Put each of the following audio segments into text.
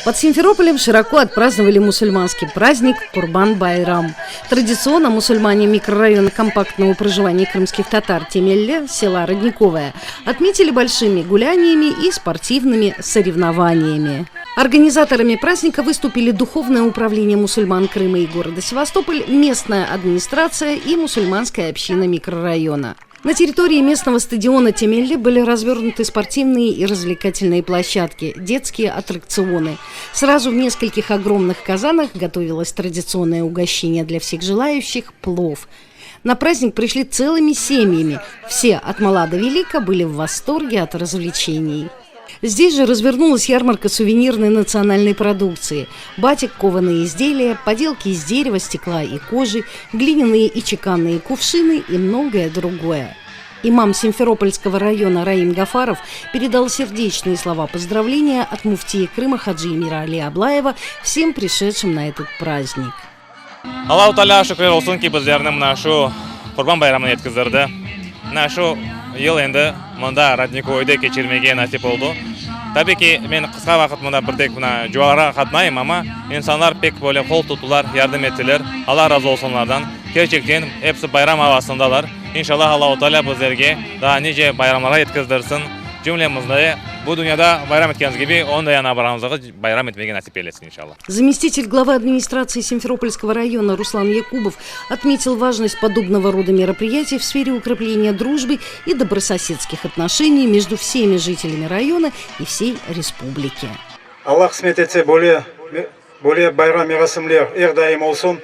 Под Симферополем широко отпраздновали мусульманский праздник Курбан-Байрам. Традиционно мусульмане микрорайона компактного проживания крымских татар Темелле, села Родниковое, отметили большими гуляниями и спортивными соревнованиями. Организаторами праздника выступили Духовное управление мусульман Крыма и города Севастополь, местная администрация и мусульманская община микрорайона. На территории местного стадиона Темелле были развернуты спортивные и развлекательные площадки, детские аттракционы. Сразу в нескольких огромных казанах готовилось традиционное угощение для всех желающих – плов. На праздник пришли целыми семьями. Все от мала до велика были в восторге от развлечений. Здесь же развернулась ярмарка сувенирной национальной продукции. Батик, кованые изделия, поделки из дерева, стекла и кожи, глиняные и чеканные кувшины и многое другое. Имам Симферопольского района Раим Гафаров передал сердечные слова поздравления от муфтии Крыма Хаджи Эмира Али Аблаева всем пришедшим на этот праздник. Аллаху Таала шүкір olsun ki bizlerni mına şu Kurban Bayramını yetkizdirdi. Mına şu yıl endi mında Rodniковойda kechirmege nasip oldu. Tabii ki men qisqa vaqt mında bir tek mına juara qatmayım ama insanlar pek böyle qol tuttular, yardım ettiler. Allah razı olsun onlardan. Gerçekten hepsi bayram havasındalar. İnşallah Allahu Teala bizlerge daha nice bayramlara yetkizdirsin. Cümlemizde bu dünyada bayram ettiğimiz gibi onda yana baramızda bayram etmeye nasip eylesin inşallah. Заместитель главы администрации Симферопольского района Руслан Якубов отметил важность подобного рода мероприятий в сфере укрепления дружбы и добрососедских отношений между всеми жителями района и всей республики. Аллах кысмет этсе более байрам мерасимлер әрдайым olsun.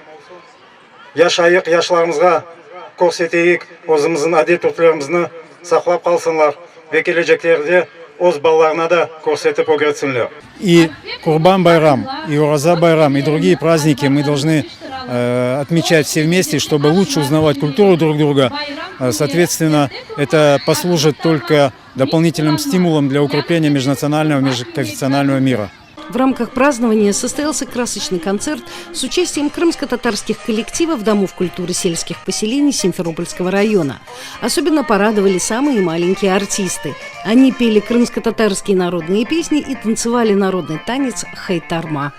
Яшайық, яшыларымызға көрсетейік, өзіміздің әдет-ғұрыптарымызды сақлап қалсынлар. Ve geleceklerде өз балаларына да көрсетіп өгетсінлер. И Курбан Байрам, и Ураза Байрам, и другие праздники мы должны отмечать все вместе, чтобы лучше узнавать культуру друг друга. Соответственно, это послужит только дополнительным стимулом для укрепления межнационального, межконфессионального мира. В рамках празднования состоялся красочный концерт с участием крымско-татарских коллективов Домов культуры сельских поселений Симферопольского района. Особенно порадовали самые маленькие артисты. Они пели крымско-татарские народные песни и танцевали народный танец хайтарма.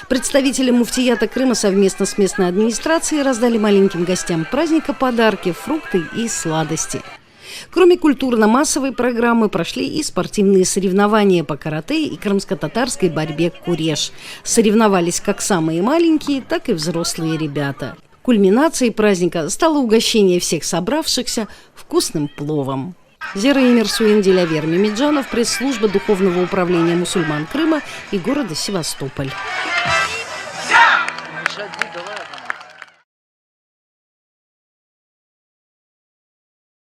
Представители муфтията Крыма совместно с местной администрацией раздали маленьким гостям праздника подарки, фрукты и сладости. Кроме культурно-массовой программы прошли и спортивные соревнования по карате и крымско-татарской борьбе куреш. Соревновались как самые маленькие, так и взрослые ребята. Кульминацией праздника стало угощение всех собравшихся вкусным пловом. Зера Эмирсуин Делявер Мимиджанов, пресс-служба Духовного управления мусульман Крыма и города Севастополь.